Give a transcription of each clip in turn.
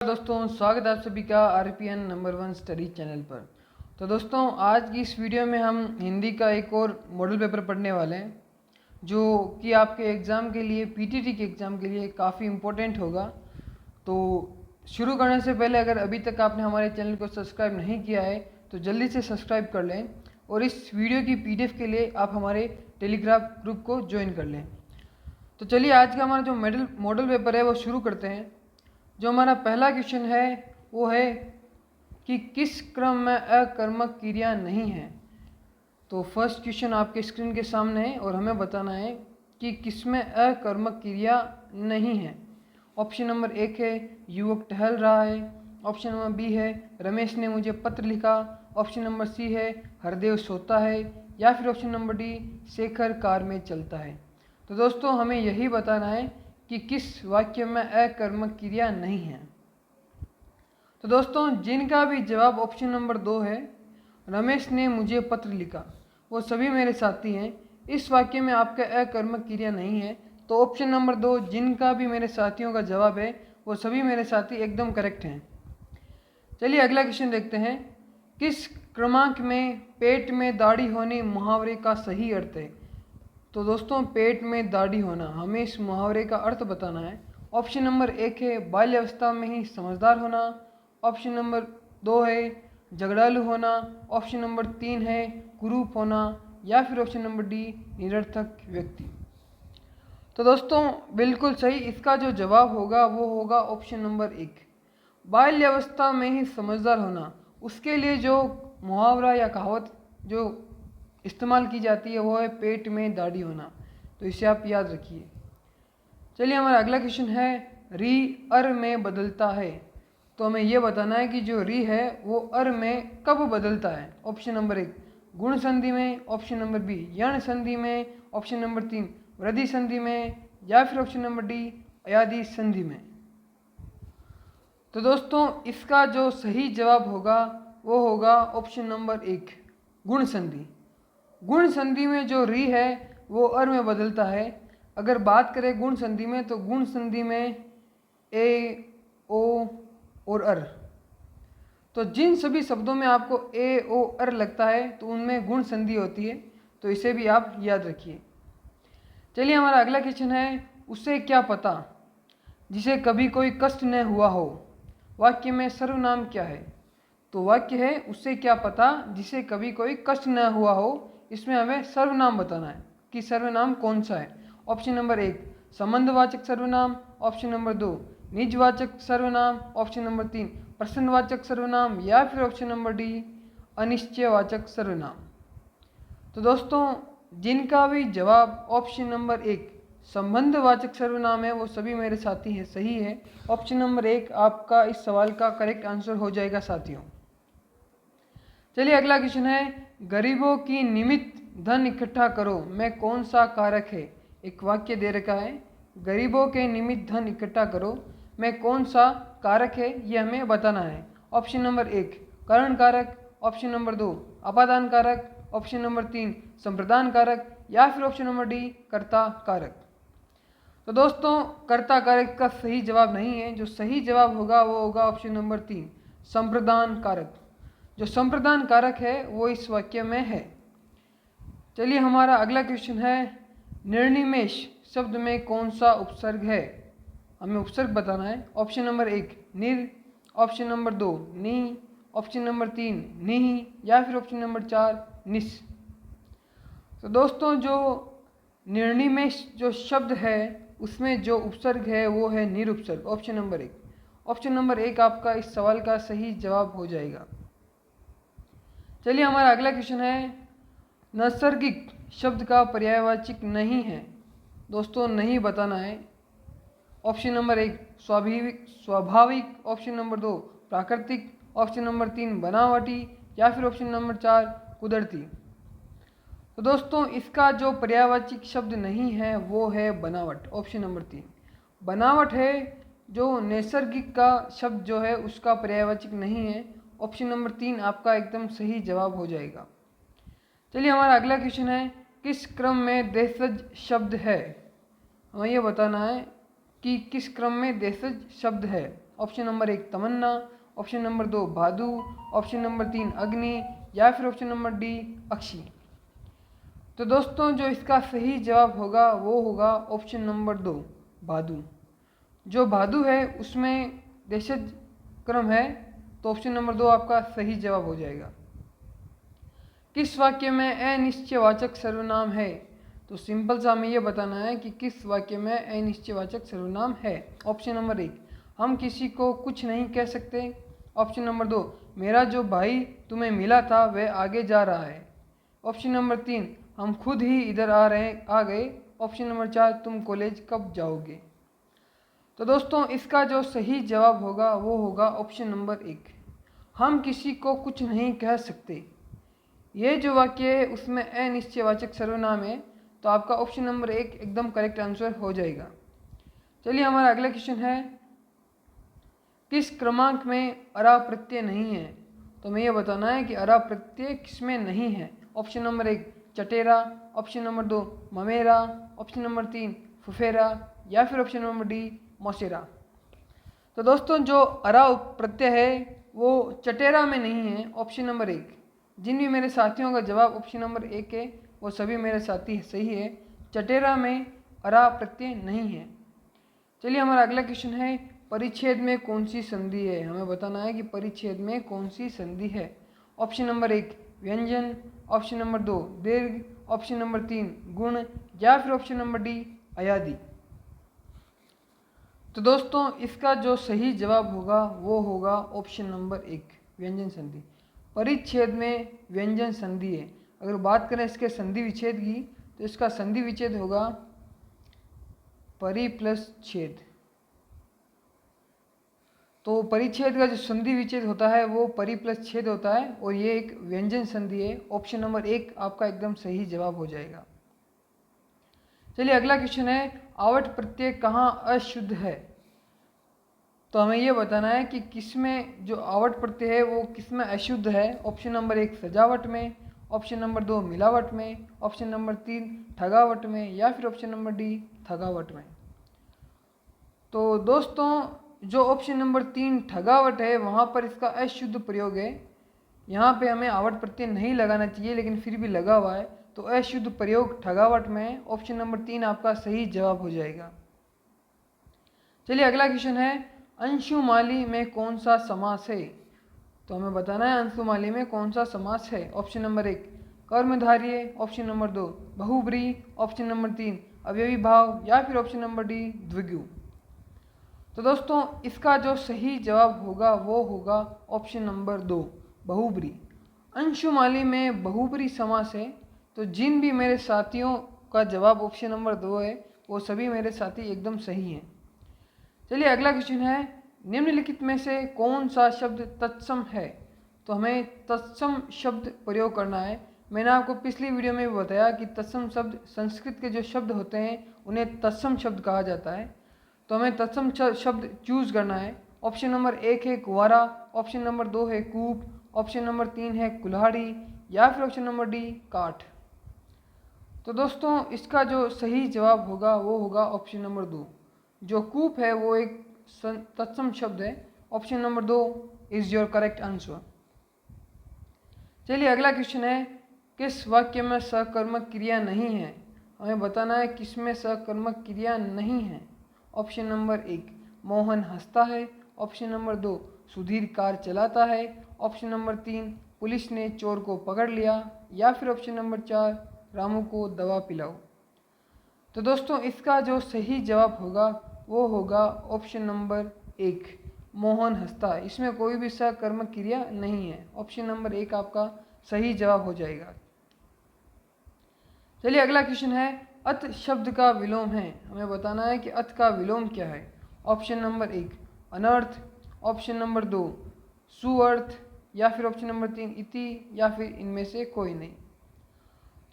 दोस्तों, स्वागत है आप सभी का RPN नंबर 1 स्टडी चैनल पर। तो दोस्तों, आज की इस वीडियो में हम हिंदी का एक और मॉडल पेपर पढ़ने वाले हैं जो कि आपके एग्ज़ाम के लिए PTT के एग्ज़ाम के लिए काफ़ी इम्पोर्टेंट होगा। तो शुरू करने से पहले अगर अभी तक आपने हमारे चैनल को सब्सक्राइब नहीं किया है तो जल्दी से सब्सक्राइब कर लें और इस वीडियो की PDF के लिए आप हमारे टेलीग्राम ग्रुप को ज्वाइन कर लें। तो चलिए आज का हमारा जो मॉडल पेपर है वो शुरू करते हैं। जो हमारा पहला क्वेश्चन है वो है कि किस क्रम में अकर्मक क्रिया नहीं है। तो फर्स्ट क्वेश्चन आपके स्क्रीन के सामने है और हमें बताना है कि किसमें अकर्मक क्रिया नहीं है। ऑप्शन नंबर 1 है युवक टहल रहा है। ऑप्शन नंबर B है रमेश ने मुझे पत्र लिखा। ऑप्शन नंबर C है हरदेव सोता है। या फिर option number D Shekhar car में चलता है। तो दोस्तों, हमें यही बताना है कि किस वाक्य में अकर्मक क्रिया नहीं है। तो दोस्तों, जिनका भी जवाब ऑप्शन नंबर 2 है रमेश ने मुझे पत्र लिखा, वो सभी मेरे साथी हैं, इस वाक्य में आपका अकर्मक क्रिया नहीं है। तो ऑप्शन नंबर 2 जिनका भी मेरे साथियों का जवाब है वो सभी मेरे साथी एकदम करेक्ट हैं। चलिए अगला क्वेश्चन देखते हैं। किस क्रमांक में पेट में दाढ़ी होने मुहावरे का सही अर्थ है। तो दोस्तों, पेट में दाढ़ी होना, हमें इस मुहावरे का अर्थ बताना है। ऑप्शन नंबर 1 है बाल्यावस्था में ही समझदार होना। ऑप्शन नंबर 2 है झगड़ालू होना। ऑप्शन नंबर 3 है कुरूप होना। या फिर ऑप्शन नंबर D निरर्थक व्यक्ति। तो दोस्तों, बिल्कुल सही, इसका जो जवाब होगा वो होगा ऑप्शन नंबर 1 बाल्यावस्था में ही समझदार होना। उसके लिए जो मुहावरा या कहावत जो इस्तेमाल की जाती है वो है पेट में दाढ़ी होना। तो इसे आप याद रखिए। चलिए हमारा अगला क्वेश्चन है री अर में बदलता है। तो हमें यह बताना है कि जो री है वो अर में कब बदलता है। ऑप्शन नंबर 1 गुण संधि में। ऑप्शन नंबर B यण संधि में। ऑप्शन नंबर 3 वृद्धि संधि में। या फिर ऑप्शन नंबर D अयादि संधि में। तो दोस्तों, इसका जो सही जवाब होगा वो होगा ऑप्शन नंबर 1 गुण संधि। गुण संधि में जो री है वो अर में बदलता है। अगर बात करें गुण संधि में तो गुण संधि में ए, ओ और अर। तो जिन सभी शब्दों में आपको ए, ओ, अर लगता है तो उनमें गुण संधि होती है। तो इसे भी आप याद रखिए। चलिए हमारा अगला क्वेश्चन है उसे क्या पता जिसे कभी कोई कष्ट न हुआ हो। वाक्य में सर्वनाम क्या है। तो वाक्य है उसे क्या पता जिसे कभी कोई कष्ट न हुआ हो। इसमें हमें सर्वनाम बताना है कि सर्वनाम कौन सा है। ऑप्शन नंबर 1 संबंधवाचक सर्वनाम। ऑप्शन नंबर 2 निजवाचक सर्वनाम। ऑप्शन नंबर 3 प्रश्नवाचक सर्वनाम। या फिर ऑप्शन नंबर D अनिश्चयवाचक सर्वनाम। तो दोस्तों, जिनका भी जवाब ऑप्शन नंबर 1 संबंधवाचक सर्वनाम है वो सभी मेरे साथी हैं, सही है। ऑप्शन नंबर 1 आपका इस सवाल का करेक्ट आंसर हो जाएगा साथियों। चलिए अगला क्वेश्चन है गरीबों की निमित्त धन इकट्ठा करो में कौन सा कारक है। एक वाक्य दे रखा है गरीबों के निमित्त धन इकट्ठा करो में कौन सा कारक है, ये हमें बताना है। ऑप्शन नंबर 1 कारण कारक। ऑप्शन नंबर 2 अपादान कारक। ऑप्शन नंबर 3 संप्रदान कारक। या फिर ऑप्शन नंबर D कर्ता कारक। तो दोस्तों, कर्ता कारक का सही जवाब नहीं है। जो सही जवाब होगा वो होगा ऑप्शन नंबर 3 संप्रदान कारक। जो संप्रदान कारक है वो इस वाक्य में है। चलिए हमारा अगला क्वेश्चन है निर्निमेष शब्द में कौन सा उपसर्ग है। हमें उपसर्ग बताना है। ऑप्शन नंबर 1 निर। ऑप्शन नंबर 2 नि। Option number 3 निहि। या फिर ऑप्शन नंबर 4 निस। तो दोस्तों, जो निर्निमेष जो शब्द है उसमें जो उपसर्ग है वो है निरुपसर्ग। Option number 1। ऑप्शन नंबर 1 आपका इस सवाल का सही जवाब हो जाएगा। चलिए हमारा अगला क्वेश्चन है नैसर्गिक शब्द का पर्यायवाचक नहीं है। दोस्तों, नहीं बताना है। ऑप्शन नंबर 1 स्वाभाविक। ऑप्शन नंबर 2 प्राकृतिक। ऑप्शन नंबर 3 बनावटी। या फिर ऑप्शन नंबर 4 कुदरती। तो दोस्तों, इसका जो पर्यायवाचक शब्द नहीं है वो है बनावट। ऑप्शन नंबर 3 बनावट है जो नैसर्गिक का शब्द जो है उसका पर्यायवाचक नहीं है। ऑप्शन नंबर 3 आपका एकदम सही जवाब हो जाएगा। चलिए हमारा अगला क्वेश्चन है किस क्रम में देशज शब्द है। हमें यह बताना है कि किस क्रम में देशज शब्द है। ऑप्शन नंबर 1 तमन्ना, ऑप्शन नंबर 2 भादु, ऑप्शन नंबर 3 अग्नि या फिर ऑप्शन नंबर डी अक्षी। तो दोस्तों जो इसका सही जवाब होगा वो होगा ऑप्शन नंबर 2 भादु। जो भादु है उसमें देशज क्रम है, तो ऑप्शन नंबर 2 आपका सही जवाब हो जाएगा। किस वाक्य में अनिश्चयवाचक सर्वनाम है? तो सिंपल सा हमें ये बताना है कि किस वाक्य में अनिश्चयवाचक सर्वनाम है। ऑप्शन नंबर 1 हम किसी को कुछ नहीं कह सकते। ऑप्शन नंबर 2 मेरा जो भाई तुम्हें मिला था वह आगे जा रहा है। ऑप्शन नंबर 3 हम खुद ही इधर आ गए। ऑप्शन नंबर 4 तुम कॉलेज कब जाओगे। तो दोस्तों इसका जो सही जवाब होगा वो होगा ऑप्शन नंबर 1 हम किसी को कुछ नहीं कह सकते। ये जो वाक्य है उसमें अनिश्चयवाचक सर्वनाम है, तो आपका ऑप्शन नंबर 1 एकदम करेक्ट आंसर हो जाएगा। चलिए हमारा अगला क्वेश्चन है, किस क्रमांक में अरा प्रत्यय नहीं है? तो हमें यह बताना है कि अरा प्रत्यय किसमें नहीं है। ऑप्शन नंबर 1 चटेरा, ऑप्शन नंबर 2 ममेरा, ऑप्शन नंबर 3 फुफेरा या फिर ऑप्शन नंबर डी मौसेरा। तो दोस्तों जो अरा प्रत्यय है वो चटेरा में नहीं है, ऑप्शन नंबर 1। जिन भी मेरे साथियों का जवाब ऑप्शन नंबर 1 है वो सभी मेरे साथी सही है, चटेरा में अरा प्रत्यय नहीं है। चलिए हमारा अगला क्वेश्चन है, परिच्छेद में कौन सी संधि है? हमें बताना है कि परिच्छेद में कौन सी संधि है। ऑप्शन नंबर 1 व्यंजन, ऑप्शन नंबर 2 दीर्घ, ऑप्शन नंबर 3 गुण या फिर ऑप्शन नंबर डी अयादि। तो दोस्तों इसका जो सही जवाब होगा वो होगा ऑप्शन नंबर 1 व्यंजन संधि। परिच्छेद में व्यंजन संधि है। अगर बात करें इसके संधि विच्छेद की, तो इसका संधि विच्छेद होगा परि प्लस छेद। तो परिच्छेद का जो संधि विच्छेद होता है वो परि प्लस छेद होता है और ये एक व्यंजन संधि है। ऑप्शन नंबर 1 आपका एकदम सही जवाब हो जाएगा। चलिए अगला क्वेश्चन है, आवट प्रत्यय कहाँ अशुद्ध है? तो हमें यह बताना है कि किसमें जो आवट प्रत्यय है वो किसमें अशुद्ध है। ऑप्शन नंबर 1 सजावट में, ऑप्शन नंबर 2 मिलावट में, ऑप्शन नंबर 3 ठगावट में या फिर ऑप्शन नंबर डी ठगावट में। तो दोस्तों जो ऑप्शन नंबर 3 ठगावट है वहाँ पर इसका अशुद्ध प्रयोग है। यहाँ पे हमें आवट प्रत्यय नहीं लगाना चाहिए लेकिन फिर भी लगा हुआ है, तो अशुद्ध प्रयोग ठगावट में। ऑप्शन नंबर 3 आपका सही जवाब हो जाएगा। चलिए अगला क्वेश्चन है, अंशुमाली में कौन सा समास है? तो हमें बताना है अंशुमाली में कौन सा समास है। ऑप्शन नंबर 1 कर्मधारय, ऑप्शन नंबर 2 बहुब्रीहि, ऑप्शन नंबर 3 अवयवी भाव या फिर ऑप्शन नंबर डी द्विगु। तो दोस्तों इसका जो सही जवाब होगा वो होगा ऑप्शन नंबर 2 बहुब्रीहि। अंशुमाली में बहुब्रीहि समास है, तो जिन भी मेरे साथियों का जवाब ऑप्शन नंबर 2 है वो सभी मेरे साथी एकदम सही हैं। चलिए अगला क्वेश्चन है, निम्नलिखित में से कौन सा शब्द तत्सम है? तो हमें तत्सम शब्द प्रयोग करना है। मैंने आपको पिछली वीडियो में भी बताया कि तत्सम शब्द संस्कृत के जो शब्द होते हैं उन्हें तत्सम शब्द कहा जाता है। तो हमें तत्सम शब्द चूज करना है। ऑप्शन नंबर 1 है कुंवारा, ऑप्शन नंबर 2 है कूप, ऑप्शन नंबर 3 है कुल्हाड़ी या फिर ऑप्शन नंबर डी काठ। तो दोस्तों इसका जो सही जवाब होगा वो होगा ऑप्शन नंबर 2। जो कूप है वो एक तत्सम शब्द है। Option number 2 is your correct answer. चलिए अगला क्वेश्चन है, किस वाक्य में सकर्मक क्रिया नहीं है? हमें बताना है किसमें सकर्मक क्रिया नहीं है। ऑप्शन नंबर 1 मोहन हंसता है, ऑप्शन नंबर 2 सुधीर कार चलाता है, ऑप्शन नंबर 3 पुलिस ने चोर को पकड़ लिया या फिर ऑप्शन नंबर 4 रामू को दवा पिलाओ। तो दोस्तों इसका जो सही जवाब होगा वो होगा ऑप्शन नंबर 1 मोहन हंसता है। इसमें कोई भी सकर्मक क्रिया नहीं है। ऑप्शन नंबर 1 आपका सही जवाब हो जाएगा। चलिए अगला क्वेश्चन है, अत शब्द का विलोम है। हमें बताना है कि अत का विलोम क्या है। ऑप्शन नंबर 1 अनर्थ, ऑप्शन नंबर 2 सुअर्थ या फिर ऑप्शन नंबर 3 इति या फिर इनमें से कोई नहीं।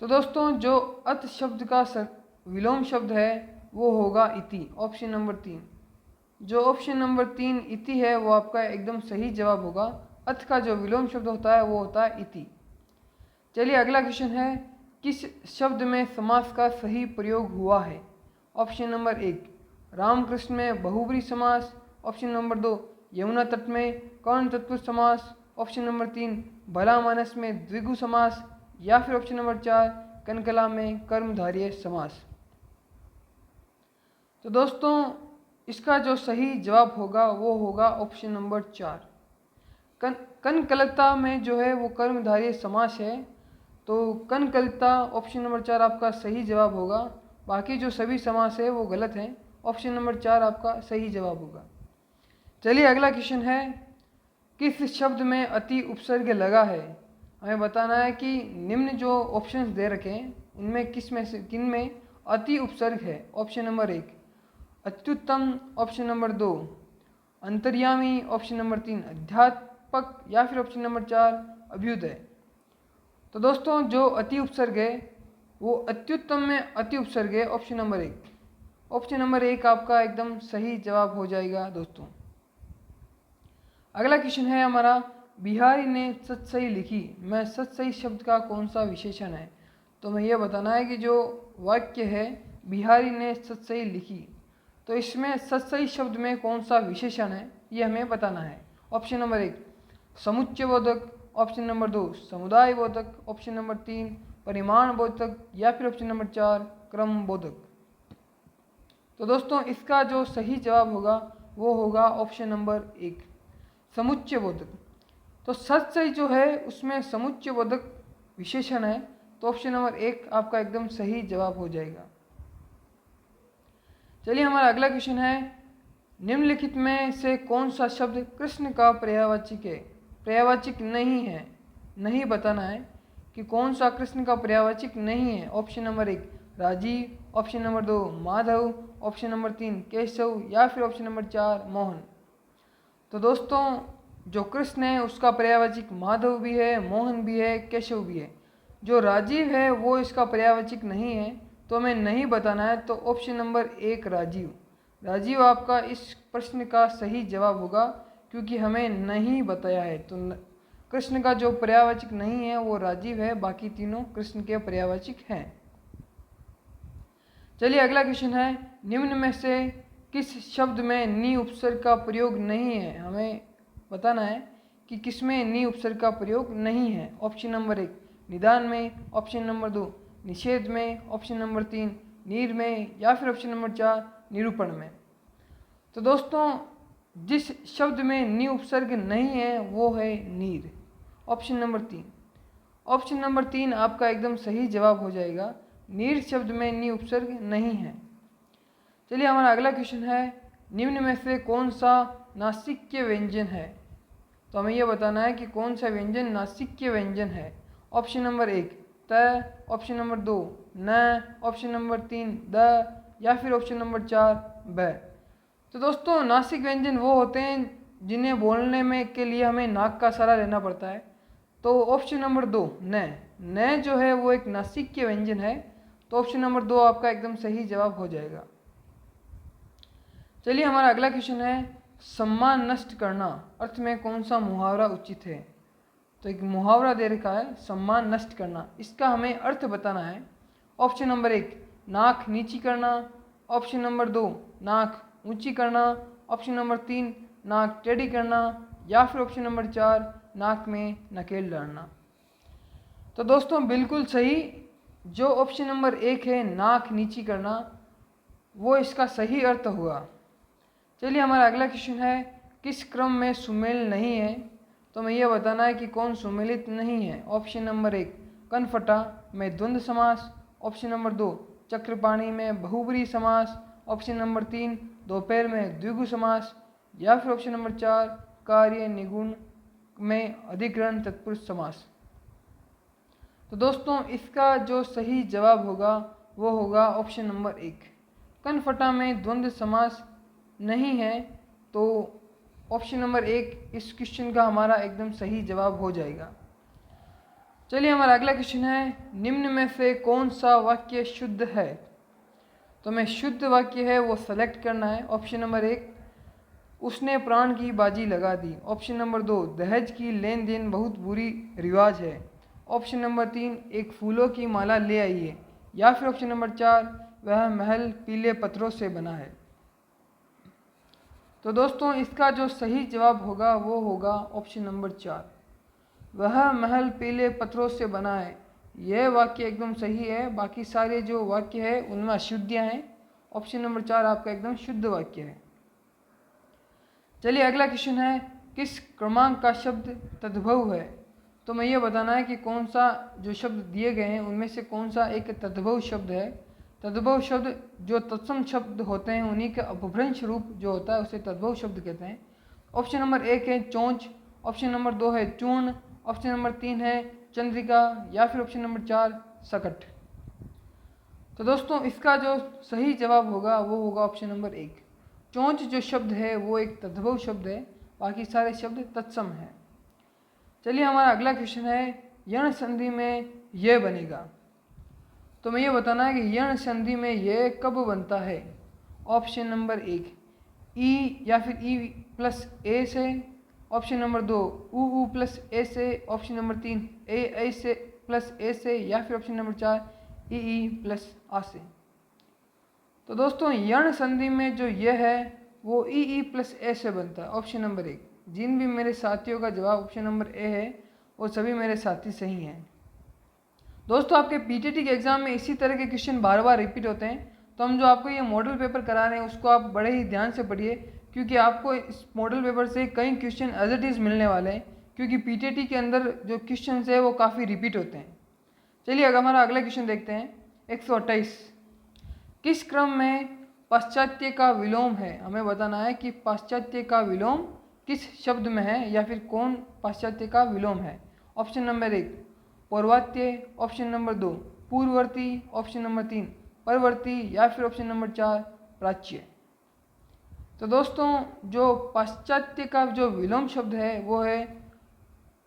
तो दोस्तों जो अत शब्द का विलोम शब्द है वो होगा इति, ऑप्शन नंबर 3। जो ऑप्शन नंबर 3 इति है वो आपका एकदम सही जवाब होगा। अत का जो विलोम शब्द होता है वो होता है इति। चलिए अगला क्वेश्चन है, किस शब्द में समास का सही प्रयोग हुआ है। ऑप्शन नंबर 1 रामकृष्ण में बहुब्रीहि समास, ऑप्शन नंबर 2 यमुना तट में कर्ण तत्पुरुष समास, ऑप्शन नंबर 3 भला मानस में द्विगु समास, या फिर ऑप्शन नंबर 4 कनकला में कर्मधारय समास। तो दोस्तों इसका जो सही जवाब होगा वो होगा ऑप्शन नंबर 4। कनकलता में जो है वो कर्मधारय समास है, तो कनकलता ऑप्शन नंबर 4 आपका सही जवाब होगा। बाकी जो सभी समास है वो गलत हैं, ऑप्शन नंबर 4 आपका सही जवाब होगा। चलिए अगला क्वेश्चन है, किस शब्द में अति उपसर्ग लगा है? हमें बताना है कि निम्न जो ऑप्शंस दे रखे हैं उनमें किन में अति उपसर्ग है। ऑप्शन नंबर 1 अत्युत्तम, ऑप्शन नंबर 2 अंतर्यामी, ऑप्शन नंबर 3 अध्यात्मक, या फिर ऑप्शन नंबर 4 अभ्युदय। तो दोस्तों जो अति उपसर्ग है वो अत्युत्तम में अति उपसर्ग है, ऑप्शन नंबर 1। ऑप्शन नंबर 1 आपका एकदम सही जवाब हो जाएगा दोस्तों। अगला क्वेश्चन है हमारा, बिहारी ने सतसई लिखी में सतसई शब्द का कौन सा विशेषण है? तो हमें यह बताना है कि जो वाक्य है बिहारी ने सतसई लिखी, तो इसमें सतसई शब्द में कौन सा विशेषण है ये हमें बताना है। ऑप्शन नंबर 1 समुच्चय बोधक, ऑप्शन नंबर 2 समुदाय बोधक, ऑप्शन नंबर 3 परिमाण बोधक, या फिर ऑप्शन नंबर 4 क्रम बोधक। तो दोस्तों इसका जो सही जवाब होगा वो होगा ऑप्शन नंबर 1 समुच्चय बोधक। तो सतसई जो है उसमें समुच्चय बोधक विशेषण है, तो ऑप्शन नंबर 1 आपका एकदम सही जवाब हो जाएगा। चलिए हमारा अगला क्वेश्चन है, निम्नलिखित में से कौन सा शब्द कृष्ण का पर्यायवाची है? पर्यायवाची नहीं है, नहीं बताना है कि कौन सा कृष्ण का पर्यायवाची नहीं है। Option number 1 Rajiv, option number 2 Madhav, option number 3 Keshav, या फिर ऑप्शन नंबर 4 मोहन। तो दोस्तों जो कृष्ण है उसका पर्यायवाची माधव भी है, मोहन भी है, केशव भी है। जो राजीव है वो इसका पर्यायवाची नहीं है, तो हमें नहीं बताना है, तो ऑप्शन नंबर 1 राजीव। राजीव आपका इस प्रश्न का सही जवाब होगा, क्योंकि हमें नहीं बताया है। तो कृष्ण का जो पर्यायवाची नहीं है वो राजीव है, बाकी तीनों कृष्ण के पर्यायवाची हैं। चलिए अगला क्वेश्चन है, निम्न में से किस शब्द में नी उपसर्ग का प्रयोग नहीं है? हमें बताना है कि किसमें नी उपसर्ग का प्रयोग नहीं है। ऑप्शन नंबर 1 निदान में, ऑप्शन नंबर 2 निषेध में, ऑप्शन नंबर 3 नीर में, या फिर ऑप्शन नंबर 4 निरूपण में। तो दोस्तों जिस शब्द में नी उपसर्ग नहीं है वो है नीर, ऑप्शन नंबर 3। ऑप्शन नंबर 3 आपका एकदम सही जवाब हो जाएगा, नीर शब्द में नी उपसर्ग नहीं है। चलिए हमारा अगला क्वेश्चन है, निम्न में से कौन सा नासिक्य व्यंजन है? तो हमें यह बताना है कि कौन सा व्यंजन नासिक्य व्यंजन है। ऑप्शन नंबर 1 त, ऑप्शन नंबर 2 न, ऑप्शन नंबर 3 द, या फिर ऑप्शन नंबर 4 ब। तो दोस्तों नासिक व्यंजन वो होते हैं जिन्हें बोलने में के लिए हमें नाक का सहारा लेना पड़ता है, तो ऑप्शन नंबर 2 न जो है वो एक नासिक्य व्यंजन है, तो ऑप्शन नंबर 2 आपका एकदम सही जवाब हो जाएगा। चलिए हमारा अगला क्वेश्चन है, सम्मान नष्ट करना अर्थ में कौन सा मुहावरा उचित है? तो एक मुहावरा दे रखा है सम्मान नष्ट करना, इसका हमें अर्थ बताना है। ऑप्शन नंबर 1 नाक नीची करना, ऑप्शन नंबर 2 नाक ऊंची करना, ऑप्शन नंबर 3 नाक टेढ़ी करना, या फिर ऑप्शन नंबर 4 नाक में नकेल डालना। तो दोस्तों बिल्कुल सही, जो ऑप्शन नंबर 1 है नाक नीची करना वो इसका सही अर्थ हुआ। चलिए हमारा अगला क्वेश्चन है, किस क्रम में सुमेल नहीं है? तो हमें यह बताना है कि कौन सुमेलित नहीं है। ऑप्शन नंबर 1 कनफटा में द्वंद्व समास, ऑप्शन नंबर 2 चक्रपाणी में बहुब्रीहि समास, ऑप्शन नंबर 3 दोपहर में द्विगु समास, या फिर ऑप्शन नंबर 4 कार्य निगुण में अधिकरण तत्पुरुष समास। तो दोस्तों इसका जो सही जवाब होगा वो होगा ऑप्शन नंबर 1 कनफटा में द्वंद्व समास नहीं है, तो ऑप्शन नंबर 1 इस क्वेश्चन का हमारा एकदम सही जवाब हो जाएगा। चलिए हमारा अगला क्वेश्चन है, निम्न में से कौन सा वाक्य शुद्ध है? तो हमें शुद्ध वाक्य है वो सेलेक्ट करना है। ऑप्शन नंबर 1 उसने प्राण की बाजी लगा दी, ऑप्शन नंबर 2 दहेज की लेन देन बहुत बुरी रिवाज है, ऑप्शन नंबर 3 एक फूलों की माला ले आइए, या फिर ऑप्शन नंबर 4 वह महल पीले पत्थरों से बना है। तो तो दोस्तों इसका जो सही जवाब होगा वो होगा ऑप्शन नंबर 4। वह महल पीले पत्थरों से बना है। यह वाक्य एकदम सही है, बाकी सारे जो वाक्य है उनमें अशुद्धियाँ हैं। ऑप्शन नंबर 4 आपका एकदम शुद्ध वाक्य है। चलिए अगला क्वेश्चन है, किस क्रमांक का शब्द तद्भव है? तो मैं ये बताना है कि कौन सा जो शब्द दिए गए हैं उनमें से कौन सा एक तद्भव शब्द है। तद्भव शब्द जो तत्सम शब्द होते हैं उन्हीं का अपभ्रंश रूप जो होता है उसे तद्भव शब्द कहते हैं। ऑप्शन नंबर 1 है चोंच, ऑप्शन नंबर 2 है चूर्ण, ऑप्शन नंबर 3 है चंद्रिका, या फिर ऑप्शन नंबर 4 सकट। तो दोस्तों इसका जो सही जवाब होगा वो होगा ऑप्शन नंबर 1। चोंच जो शब्द है वो एक तद्भव शब्द है, बाकी सारे शब्द तत्सम हैं। चलिए हमारा अगला क्वेश्चन है, यण संधि में यह बनेगा। तो मैं ये बताना है कि यण संधि में यह कब बनता है। ऑप्शन नंबर 1 ई या फिर ई प्लस ए से, ऑप्शन नंबर 2 ऊ प्लस ए से, ऑप्शन नंबर 3 ए से प्लस ए से, या फिर ऑप्शन नंबर 4 ई प्लस आ से। तो दोस्तों यण संधि में जो यह है वो ई प्लस ए से बनता है। Option number 1। जिन भी मेरे साथियों का जवाब ऑप्शन नंबर ए है वो सभी मेरे साथी सही हैं। दोस्तों आपके पीटीटी के एग्ज़ाम में इसी तरह के क्वेश्चन बार बार रिपीट होते हैं, तो हम जो आपको ये मॉडल पेपर करा रहे हैं उसको आप बड़े ही ध्यान से पढ़िए, क्योंकि आपको इस मॉडल पेपर से कई क्वेश्चन एज इट इज़ मिलने वाले हैं, क्योंकि पीटीटी के अंदर जो क्वेश्चन है वो काफ़ी रिपीट होते हैं। चलिए अगर हमारा अगला क्वेश्चन देखते हैं, 128। किस क्रम में पाश्चात्य का विलोम है? हमें बताना है कि पाश्चात्य का विलोम किस शब्द में है, या फिर कौन पाश्चात्य का विलोम है। ऑप्शन नंबर 1 पौर्वात्य, ऑप्शन नंबर 2 पूर्ववर्ती, ऑप्शन नंबर 3 परवर्ती, या फिर ऑप्शन नंबर 4 प्राच्य। तो दोस्तों जो पाश्चात्य का जो विलोम शब्द है वो है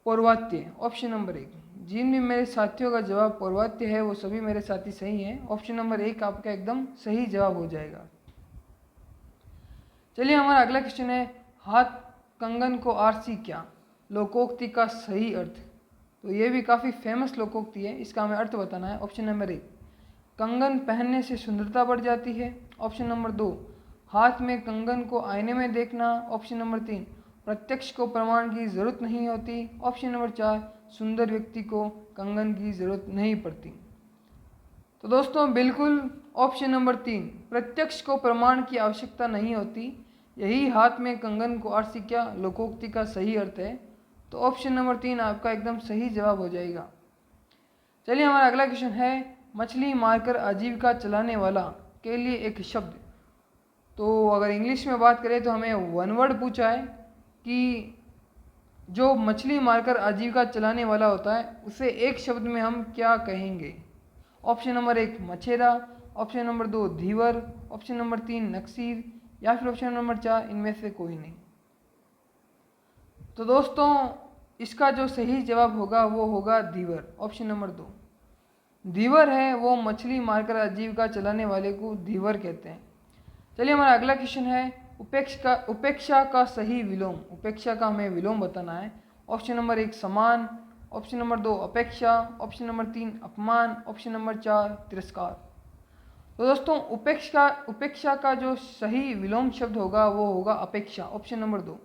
पौर्वात्य, ऑप्शन नंबर 1। जिन भी मेरे साथियों का जवाब पौर्वात्य है वो सभी मेरे साथी सही हैं। ऑप्शन नंबर 1 आपका एकदम सही जवाब हो जाएगा। चलिए हमारा अगला क्वेश्चन है, हाथ कंगन को आरसी क्या? लोकोक्ति का सही अर्थ। तो ये भी काफ़ी फेमस लोकोक्ति है, इसका हमें अर्थ बताना है। ऑप्शन नंबर 1 कंगन पहनने से सुंदरता बढ़ जाती है। ऑप्शन नंबर 2 हाथ में कंगन को आईने में देखना। ऑप्शन नंबर 3 प्रत्यक्ष को प्रमाण की ज़रूरत नहीं होती। ऑप्शन नंबर 4 सुंदर व्यक्ति को कंगन की ज़रूरत नहीं पड़ती। तो दोस्तों बिल्कुल ऑप्शन नंबर 3 प्रत्यक्ष को प्रमाण की आवश्यकता नहीं होती, यही हाथ में कंगन को आरसी क्या लोकोक्ति का सही अर्थ है। तो ऑप्शन नंबर 3 आपका एकदम सही जवाब हो जाएगा। चलिए हमारा अगला क्वेश्चन है, मछली मारकर आजीविका चलाने वाला के लिए एक शब्द। तो अगर इंग्लिश में बात करें तो हमें वन वर्ड पूछा है कि जो मछली मारकर आजीविका चलाने वाला होता है उसे एक शब्द में हम क्या कहेंगे। ऑप्शन नंबर 1 मछेरा, ऑप्शन नंबर 2 धीवर, ऑप्शन नंबर 3 नक्सीर, या फिर ऑप्शन नंबर 4 इनमें से कोई नहीं। तो दोस्तों इसका जो सही जवाब होगा वो होगा धीवर, ऑप्शन नंबर 2। धीवर है वो मछली मारकर आजीविका चलाने वाले को धीवर कहते हैं। चलिए हमारा अगला क्वेश्चन है, उपेक्षा का सही विलोम। उपेक्षा का हमें विलोम बताना है। ऑप्शन नंबर 1 समान, ऑप्शन नंबर 2 अपेक्षा, ऑप्शन नंबर 3 अपमान, ऑप्शन नंबर 4 तिरस्कार। तो दोस्तों उपेक्षा का जो सही विलोम शब्द होगा वो होगा अपेक्षा, ऑप्शन नंबर 2।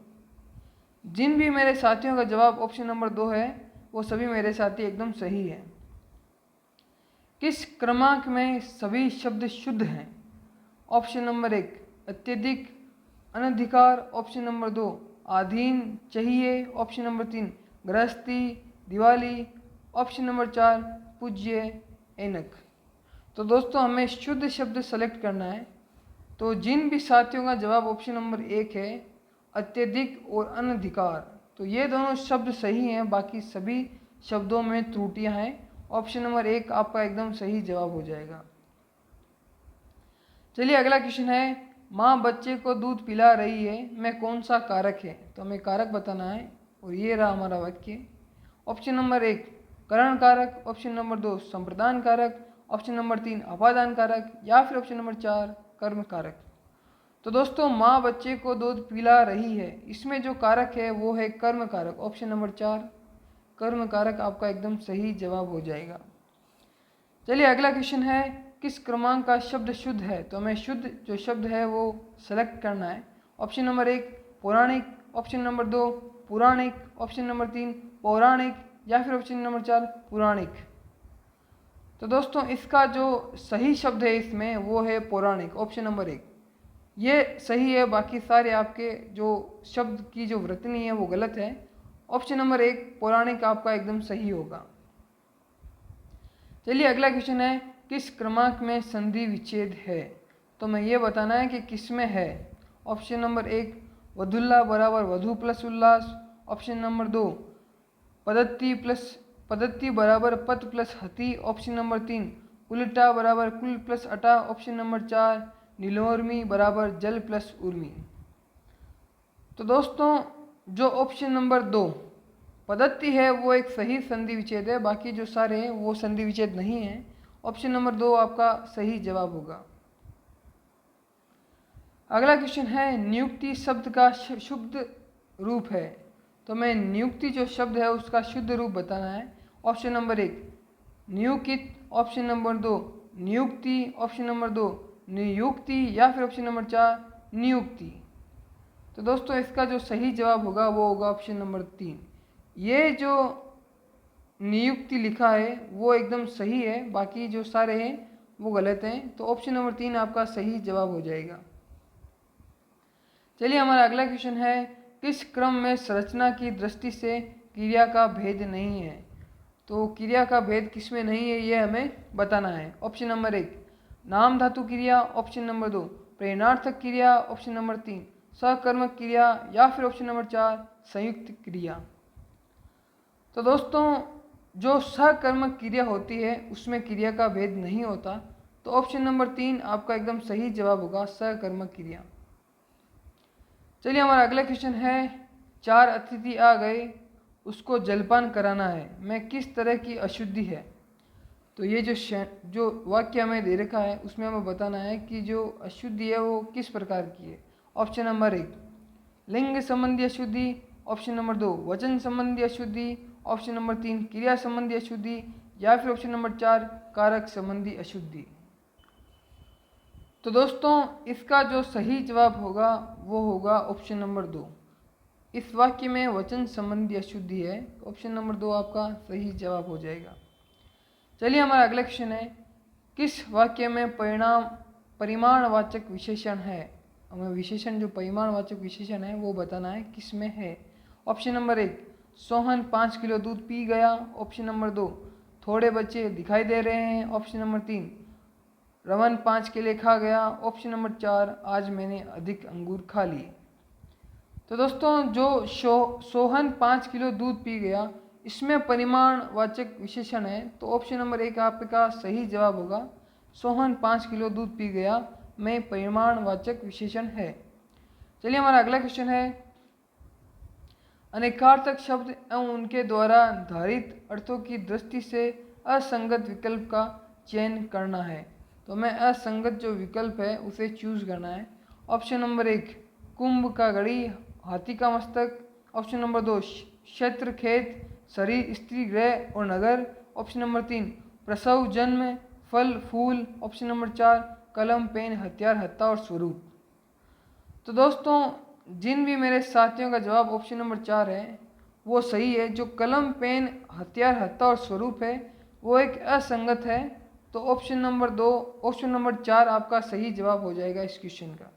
जिन भी मेरे साथियों का जवाब ऑप्शन नंबर 2 है वो सभी मेरे साथी एकदम सही हैं। किस क्रमांक में सभी शब्द शुद्ध हैं? ऑप्शन नंबर 1 अत्यधिक, अनधिकार, ऑप्शन नंबर 2 आधीन, चाहिए, ऑप्शन नंबर 3 गृहस्थी, दिवाली, ऑप्शन नंबर 4 पूज्य, ऐनक। तो दोस्तों हमें शुद्ध शब्द सेलेक्ट करना है। तो जिन भी साथियों का जवाब ऑप्शन नंबर 1 है अत्यधिक और अनधिकार, तो ये दोनों शब्द सही हैं, बाकी सभी शब्दों में त्रुटियां हैं। ऑप्शन नंबर 1 आपका एकदम सही जवाब हो जाएगा। चलिए अगला क्वेश्चन है, माँ बच्चे को दूध पिला रही है, मैं कौन सा कारक है? तो हमें कारक बताना है और ये रहा हमारा वाक्य। ऑप्शन नंबर 1 करण कारक, ऑप्शन नंबर 2 संप्रदान कारक, ऑप्शन नंबर 3 अपादान कारक, या फिर ऑप्शन नंबर 4 कर्म कारक। तो दोस्तों माँ बच्चे को दूध पिला रही है, इसमें जो कारक है वो है कर्म कारक, ऑप्शन नंबर 4 कर्म कारक आपका एकदम सही जवाब हो जाएगा। चलिए अगला क्वेश्चन है, किस क्रमांक का शब्द शुद्ध है? तो हमें शुद्ध जो शब्द है वो सेलेक्ट करना है। ऑप्शन नंबर 1 पौराणिक, ऑप्शन नंबर 2 पुराणिक, ऑप्शन नंबर 3 पौराणिक या फिर ऑप्शन नंबर 4 पुराणिक। तो दोस्तों इसका जो सही शब्द है इसमें वो है पौराणिक, ऑप्शन नंबर 1 ये सही है। बाकी सारे आपके जो शब्द की जो वृत्तनी है वो गलत है। ऑप्शन नंबर 1 पौराणिक आपका एकदम सही होगा। चलिए अगला क्वेश्चन है, किस क्रमांक में संधि विच्छेद है? तो मैं ये बताना है कि किस में है। ऑप्शन नंबर 1 वधुल्ला बराबर वधु प्लस उल्लास, ऑप्शन नंबर 2 पद्धति बराबर पद प्लस हति, ऑप्शन नंबर 3 उल्टा बराबर कुल प्लस अटा, ऑप्शन नंबर 4 नीलोर्मी बराबर जल प्लस उर्मी। तो दोस्तों जो ऑप्शन नंबर 2 पद्धति है वो एक सही संधि विच्छेद है, बाकी जो सारे हैं वो संधि विच्छेद नहीं है। ऑप्शन नंबर 2 आपका सही जवाब होगा। अगला क्वेश्चन है, नियुक्ति शब्द का शुद्ध रूप है। तो मैं नियुक्ति जो शब्द है उसका शुद्ध रूप बताना है। ऑप्शन नंबर 1 नियुक्ति, ऑप्शन नंबर 2 नियुक्ति, ऑप्शन नंबर 2 नियुक्ति या फिर ऑप्शन नंबर 4 नियुक्ति। तो दोस्तों इसका जो सही जवाब होगा वो होगा ऑप्शन नंबर 3। ये जो नियुक्ति लिखा है वो एकदम सही है, बाकी जो सारे हैं वो गलत हैं। तो ऑप्शन नंबर 3 आपका सही जवाब हो जाएगा। चलिए हमारा अगला क्वेश्चन है, किस क्रम में संरचना की दृष्टि से क्रिया का भेद नहीं है? तो क्रिया का भेद किस में नहीं है ये हमें बताना है। ऑप्शन नंबर 1 नाम धातु क्रिया, ऑप्शन नंबर 2 प्रेरणार्थक क्रिया, ऑप्शन नंबर 3 सकर्मक क्रिया या फिर ऑप्शन नंबर 4 संयुक्त क्रिया। तो दोस्तों जो सकर्मक क्रिया होती है उसमें क्रिया का भेद नहीं होता। तो ऑप्शन नंबर 3 आपका एकदम सही जवाब होगा, सकर्मक क्रिया। चलिए हमारा अगला क्वेश्चन है, 4 अतिथि आ गए, उसको जलपान कराना है, मैं किस तरह की अशुद्धि है? तो ये जो वाक्य हमें दे रखा है उसमें हमें बताना है कि जो अशुद्धि है वो किस प्रकार की है। ऑप्शन नंबर 1 लिंग संबंधी अशुद्धि, ऑप्शन नंबर 2 वचन संबंधी अशुद्धि, ऑप्शन नंबर 3 क्रिया संबंधी अशुद्धि या फिर ऑप्शन नंबर 4 कारक संबंधी अशुद्धि। तो दोस्तों इसका जो सही जवाब होगा वो होगा ऑप्शन नंबर 2। इस वाक्य में वचन संबंधी अशुद्धि है, ऑप्शन नंबर 2 आपका सही जवाब हो जाएगा। चलिए हमारा अगला क्वेश्चन है, किस वाक्य में परिमाणवाचक विशेषण है? हमें विशेषण जो परिमाणवाचक विशेषण है वो बताना है किस में है। ऑप्शन नंबर 1 सोहन 5 किलो दूध पी गया, ऑप्शन नंबर 2 थोड़े बच्चे दिखाई दे रहे हैं, ऑप्शन नंबर 3 रमन 5 केले खा गया, ऑप्शन नंबर 4 आज मैंने अधिक अंगूर खा लिए। तो दोस्तों जो सोहन 5 किलो दूध पी गया इसमें परिमाणवाचक विशेषण है, तो ऑप्शन नंबर 1 आपका सही जवाब होगा, सोहन 5 किलो दूध पी गया में परिमाणवाचक विशेषण है। चलिए हमारा अगला क्वेश्चन है, अनेकार्थक शब्द एवं उनके द्वारा धारित अर्थों की दृष्टि से असंगत विकल्प का चयन करना है। तो मैं असंगत जो विकल्प है उसे चूज करना है। ऑप्शन नंबर 1 कुंभ का घड़ी, हाथी का मस्तक, ऑप्शन नंबर 2 क्षेत्र खेत, शरीर स्त्री गृह और नगर, ऑप्शन नंबर 3 प्रसव जन्म फल फूल, ऑप्शन नंबर 4 कलम पेन हथियार हत्ता और स्वरूप। तो दोस्तों जिन भी मेरे साथियों का जवाब ऑप्शन नंबर 4 है वो सही है। जो कलम पेन हथियार हत्ता और स्वरूप है वो एक असंगत है। तो ऑप्शन नंबर 4 आपका सही जवाब हो जाएगा इस क्वेश्चन का।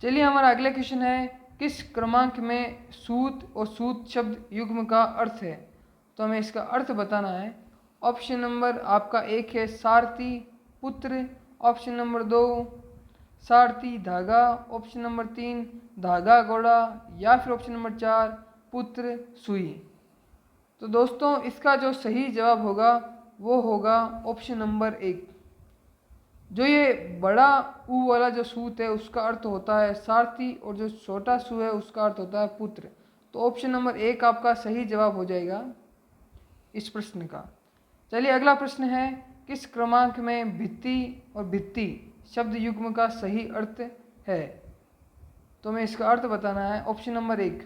चलिए हमारा अगला क्वेश्चन है, किस क्रमांक में सूत और सूत शब्द युग्म का अर्थ है? तो हमें इसका अर्थ बताना है। ऑप्शन नंबर आपका 1 है सारथी पुत्र, ऑप्शन नंबर 2 सारथी धागा, ऑप्शन नंबर 3 धागा घोड़ा या फिर ऑप्शन नंबर 4 पुत्र सुई। तो दोस्तों इसका जो सही जवाब होगा वो होगा ऑप्शन नंबर 1। जो ये बड़ा ऊ वाला जो सूत है उसका अर्थ होता है सारथी और जो छोटा सू है उसका अर्थ होता है पुत्र। तो ऑप्शन नंबर 1 आपका सही जवाब हो जाएगा इस प्रश्न का। चलिए अगला प्रश्न है, किस क्रमांक में भित्ति और भित्ति शब्द युग्म का सही अर्थ है? तो हमें इसका अर्थ बताना है। ऑप्शन नंबर 1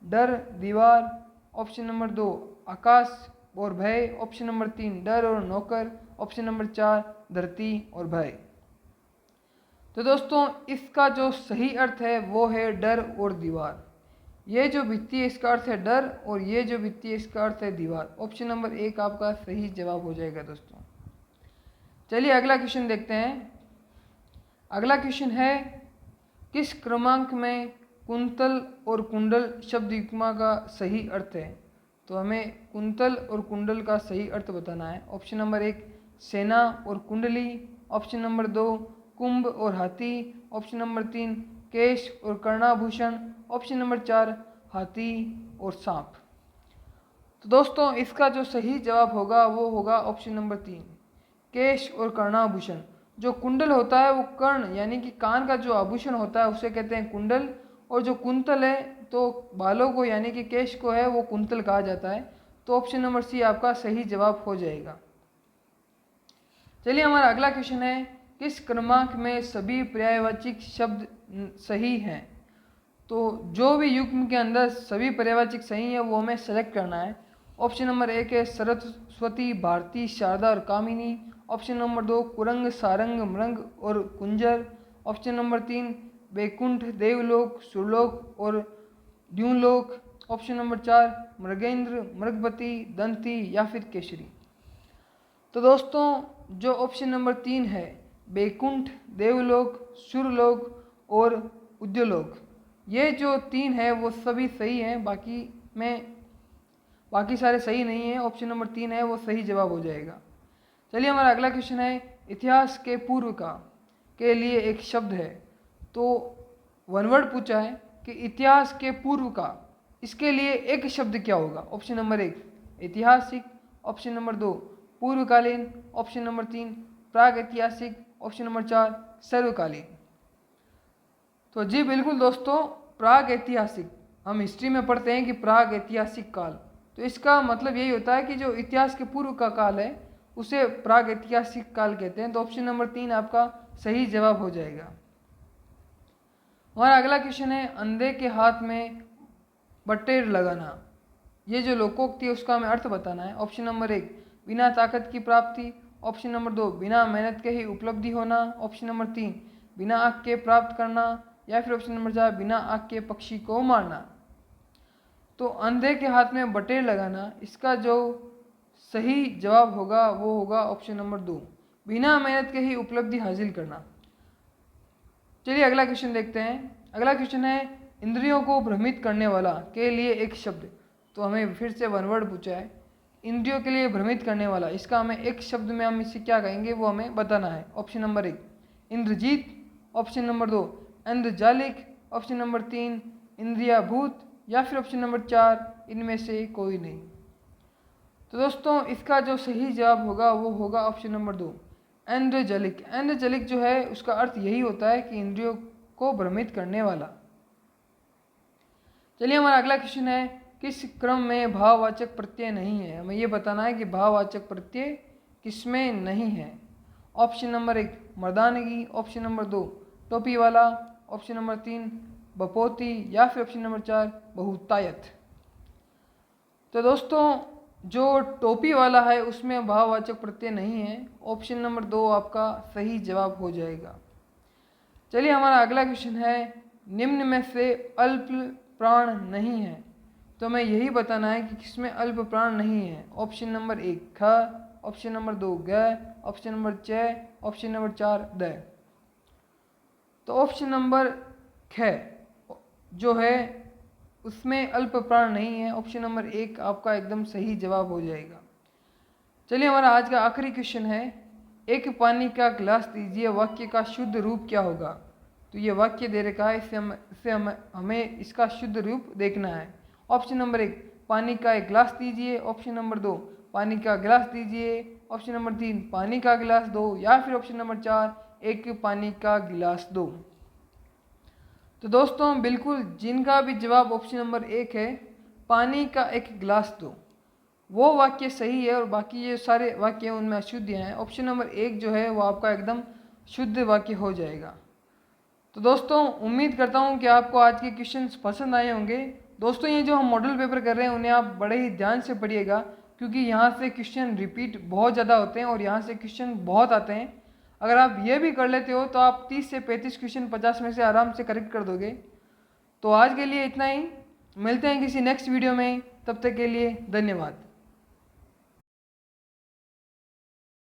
डर दीवार, ऑप्शन नंबर 2 आकाश और भय, ऑप्शन नंबर 3 डर और नौकर, ऑप्शन नंबर 4 धरती और भय। तो दोस्तों इसका जो सही अर्थ है वो है डर और दीवार। ये जो भित्ति है इसका अर्थ है डर और ये जो भित्ति है इसका अर्थ है दीवार। ऑप्शन नंबर 1 आपका सही जवाब हो जाएगा दोस्तों। चलिए अगला क्वेश्चन देखते हैं। अगला क्वेश्चन है किस क्रमांक में कुंतल और कुंडल शब्द युग्म का सही अर्थ है। तो हमें कुंतल और कुंडल का सही अर्थ बताना है। ऑप्शन नंबर 1 सेना और कुंडली, ऑप्शन नंबर 2 कुंभ और हाथी, ऑप्शन नंबर 3 केश और कर्णाभूषण, ऑप्शन नंबर 4 हाथी और सांप। तो दोस्तों इसका जो सही जवाब होगा वो होगा ऑप्शन नंबर 3 केश और कर्णाभूषण। जो कुंडल होता है वो कर्ण यानी कि कान का जो आभूषण होता है उसे कहते हैं कुंडल, और जो कुंतल है तो बालों को यानी कि केश को है वो कुंतल कहा जाता है। तो ऑप्शन नंबर सी आपका सही जवाब हो जाएगा। चलिए हमारा अगला क्वेश्चन है किस क्रमांक में सभी पर्यायवाची शब्द सही हैं। तो जो भी युग्म के अंदर सभी पर्यायवाची सही है वो हमें सेलेक्ट करना है। ऑप्शन नंबर 1 है सरस्वती, भारती, शारदा और कामिनी, ऑप्शन नंबर 2 कुरंग, सारंग, मृंग और कुंजर, ऑप्शन नंबर 3 वैकुंठ, देवलोक, सुरलोक और द्युलोक, ऑप्शन नंबर 4 मृगेंद्र, मृगपति, दंती या फिर केसरी। तो दोस्तों जो ऑप्शन नंबर 3 है वैकुंठ, देवलोक, सुरलोक और उद्योलोक, ये जो 3 है वो सभी सही हैं, बाकी सारे सही नहीं है। ऑप्शन नंबर 3 है वो सही जवाब हो जाएगा। चलिए हमारा अगला क्वेश्चन है इतिहास के पूर्व का के लिए एक शब्द है। तो वन वर्ड पूछा है कि इतिहास के पूर्व का, इसके लिए एक शब्द क्या होगा। ऑप्शन नंबर 1 ऐतिहासिक, ऑप्शन नंबर 2 पूर्वकालीन, ऑप्शन नंबर 3 प्राग ऐतिहासिक, ऑप्शन नंबर 4 सर्वकालीन। तो जी बिल्कुल दोस्तों, प्राग ऐतिहासिक, हम हिस्ट्री में पढ़ते हैं कि प्राग ऐतिहासिक काल, तो इसका मतलब यही होता है कि जो इतिहास के पूर्व का काल है उसे प्राग ऐतिहासिक काल कहते हैं। तो ऑप्शन नंबर 3 आपका सही जवाब हो जाएगा। हमारा अगला क्वेश्चन है अंधे के हाथ में बटेर लगाना। ये जो लोकोक्ति है उसका हमें अर्थ बताना है। ऑप्शन नंबर 1 बिना ताकत की प्राप्ति, ऑप्शन नंबर 2 बिना मेहनत के ही उपलब्धि होना, ऑप्शन नंबर 3 बिना आँख के प्राप्त करना, या फिर ऑप्शन नंबर 4 बिना आँख के पक्षी को मारना। तो अंधे के हाथ में बटेर लगाना, इसका जो सही जवाब होगा वो होगा ऑप्शन नंबर 2 बिना मेहनत के ही उपलब्धि हासिल करना। चलिए अगला क्वेश्चन देखते हैं। अगला क्वेश्चन है इंद्रियों को भ्रमित करने वाला के लिए एक शब्द। तो हमें फिर से वन वर्ड पूछा है इंद्रियों के लिए भ्रमित करने वाला, इसका हमें एक शब्द में हम इसे क्या कहेंगे वो हमें बताना है। ऑप्शन नंबर 1 इंद्रजीत, ऑप्शन नंबर 2 इंद्रजालिक, ऑप्शन नंबर 3 इंद्रियाभूत, या फिर ऑप्शन नंबर 4 इनमें से कोई नहीं। तो दोस्तों इसका जो सही जवाब होगा वो होगा ऑप्शन नंबर 2 इंद्रजलिक। इंद्रजलिक जो है उसका अर्थ यही होता है कि इंद्रियों को भ्रमित करने वाला। चलिए हमारा अगला क्वेश्चन है किस क्रम में भाववाचक प्रत्यय नहीं है। हमें ये बताना है कि भाववाचक प्रत्यय किसमें नहीं है। ऑप्शन नंबर 1 मर्दानगी, ऑप्शन नंबर 2 टोपी वाला, ऑप्शन नंबर 3 बपोती, या फिर ऑप्शन नंबर 4 बहुतायत। तो दोस्तों जो टोपी वाला है उसमें भाववाचक प्रत्यय नहीं है। ऑप्शन नंबर 2 आपका सही जवाब हो जाएगा। चलिए हमारा अगला क्वेश्चन है निम्न में से अल्प प्राण नहीं है। तो हमें यही बताना है कि किसमें अल्प प्राण नहीं है। ऑप्शन नंबर 1 ख, ऑप्शन नंबर 2 ग, option number 6, option number 4 the. तो ऑप्शन नंबर ख जो है उसमें अल्प प्राण नहीं है। ऑप्शन नंबर 1 आपका एकदम सही जवाब हो जाएगा। चलिए हमारा आज का आखिरी क्वेश्चन है एक पानी का गिलास दीजिए, वाक्य का शुद्ध रूप क्या होगा। तो ये वाक्य दे रखा है, इससे हमें इसका शुद्ध रूप देखना है। ऑप्शन नंबर 1 पानी का एक गिलास दीजिए, ऑप्शन नंबर 2 पानी का गिलास दीजिए, ऑप्शन नंबर 3 पानी का गिलास दो, या फिर ऑप्शन नंबर 4 एक पानी का गिलास दो। तो दोस्तों बिल्कुल जिनका भी जवाब ऑप्शन नंबर 1 है पानी का एक गिलास दो, वो वाक्य सही है, और बाकी ये सारे वाक्य हैं उनमें अशुद्ध हैं। ऑप्शन नंबर 1 जो है वो आपका एकदम शुद्ध वाक्य हो जाएगा। तो दोस्तों उम्मीद करता हूँ कि आपको आज के क्वेश्चंस पसंद आए होंगे। दोस्तों ये जो हम मॉडल पेपर कर रहे हैं उन्हें आप बड़े ही ध्यान से पढ़िएगा, क्योंकि यहाँ से क्वेश्चन रिपीट बहुत ज़्यादा होते हैं और यहाँ से क्वेश्चन बहुत आते हैं। अगर आप ये भी कर लेते हो तो आप 30 से 35 क्वेश्चन 50 में से आराम से करेक्ट कर दोगे। तो आज के लिए इतना ही, मिलते हैं किसी नेक्स्ट वीडियो में, तब तक के लिए धन्यवाद।